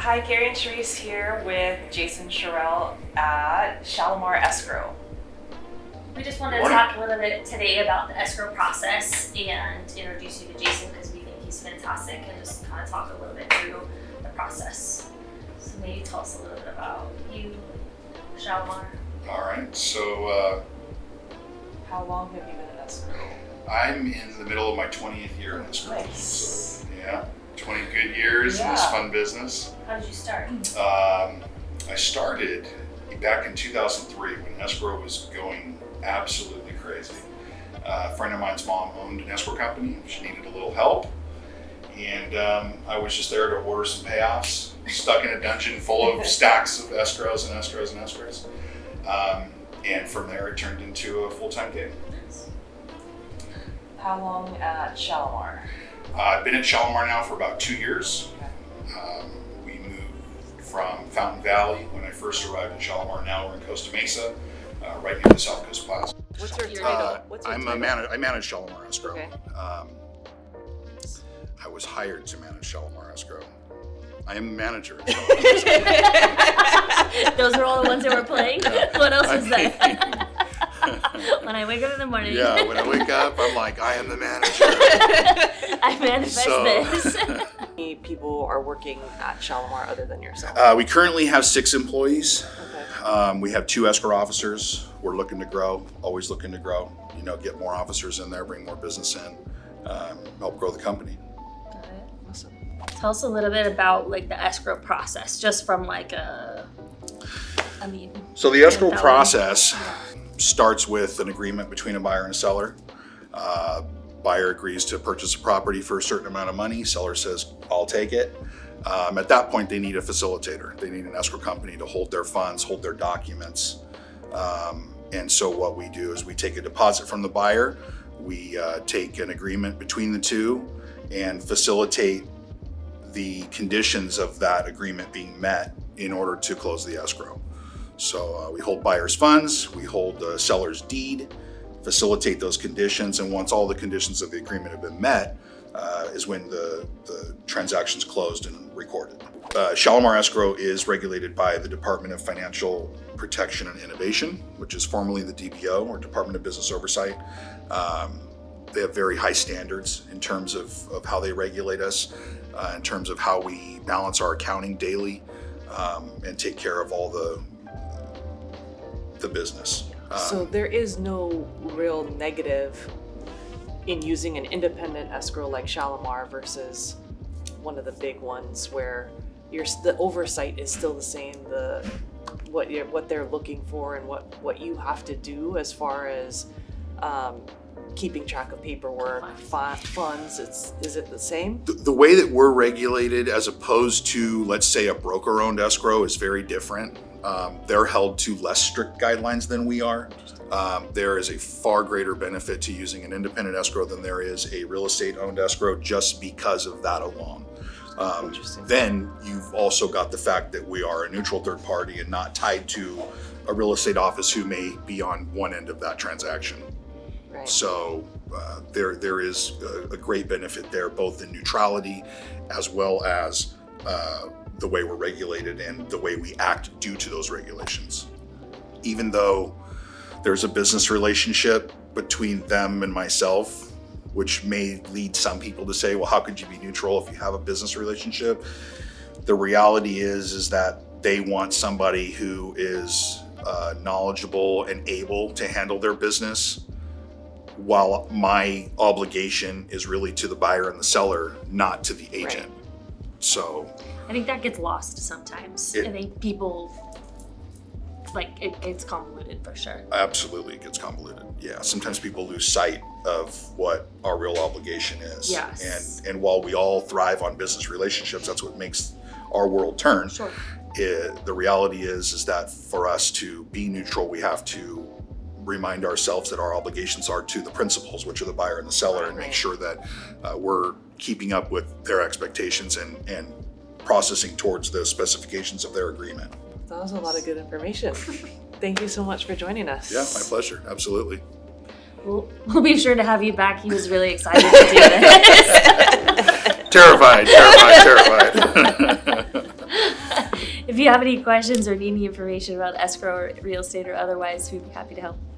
Hi, Gary and Therese here with Jason Sherrill at Shalimar Escrow. We just wanted to talk a little bit today about the escrow process and introduce you to Jason because we think he's fantastic, and just kind of talk a little bit through the process. So maybe tell us a little bit about you, Shalimar. All right, so How long have you been in escrow? I'm in the middle of my 20th year in escrow. Nice. So, yeah, 20 good years in this fun business. How did you start? I started back in 2003 when escrow was going absolutely crazy. A friend of mine's mom owned an escrow company. She needed a little help. And I was just there to order some payoffs, stuck in a dungeon full of stacks of escrows and escrows and escrows. And from there it turned into a full-time gig. How long at Shalimar? I've been at Shalimar now for about 2 years. Okay. We moved from Fountain Valley when I first arrived in Shalimar. Now we're in Costa Mesa, right near the South Coast Plaza. What's your title? I manage Shalimar Escrow. Okay. I was hired to manage Shalimar Escrow. I am a manager. Those are all the ones that we're playing? What else is that? When I wake up in the morning. Yeah, when I wake up, I'm like, I am the manager. I manifest this. How many people are working at Shalimar other than yourself? We currently have 6 employees. Okay. We have 2 escrow officers. We're looking to grow, always looking to grow. Get more officers in there, bring more business in, help grow the company. Got it. Awesome. Tell us a little bit about the escrow process, just from So the escrow mentality. process starts with an agreement between a buyer and a seller. Buyer agrees to purchase a property for a certain amount of money. Seller says, I'll take it. At that point, they need a facilitator. They need an escrow company to hold their funds, hold their documents. And so what we do is we take a deposit from the buyer. We take an agreement between the two and facilitate the conditions of that agreement being met in order to close the escrow. So we hold buyer's funds, we hold the seller's deed, facilitate those conditions, and once all the conditions of the agreement have been met, is when the transaction's closed and recorded. Shalimar Escrow is regulated by the Department of Financial Protection and Innovation, which is formerly the DBO, or Department of Business Oversight. They have very high standards in terms of how they regulate us, in terms of how we balance our accounting daily, and take care of all the business. So there is no real negative in using an independent escrow like Shalimar versus one of the big ones where the oversight is still the same, what they're looking for and what you have to do as far as keeping track of paperwork, funds. Is it the same? The way that we're regulated as opposed to, let's say, a broker-owned escrow is very different. They're held to less strict guidelines than we are. There is a far greater benefit to using an independent escrow than there is a real estate-owned escrow just because of that alone. Then you've also got the fact that we are a neutral third party and not tied to a real estate office who may be on one end of that transaction. Right. So there is a great benefit there, both in neutrality as well as the way we're regulated and the way we act due to those regulations. Even though there's a business relationship between them and myself, which may lead some people to say, well, how could you be neutral if you have a business relationship? The reality is that they want somebody who is knowledgeable and able to handle their business, while my obligation is really to the buyer and the seller, not to the agent. Right. So I think that gets lost sometimes. I think people, it gets convoluted for sure. Absolutely, it gets convoluted. Yeah, sometimes people lose sight of what our real obligation is. Yes. And while we all thrive on business relationships, that's what makes our world turn. Sure. The reality is that for us to be neutral, we have to remind ourselves that our obligations are to the principals, which are the buyer and the seller, and make sure that we're keeping up with their expectations and processing towards the specifications of their agreement. That was a lot of good information. Thank you so much for joining us. Yeah, my pleasure. Absolutely. We'll be sure to have you back. He was really excited to do this. Terrified. if you have any questions or need any information about escrow or real estate or otherwise, we'd be happy to help.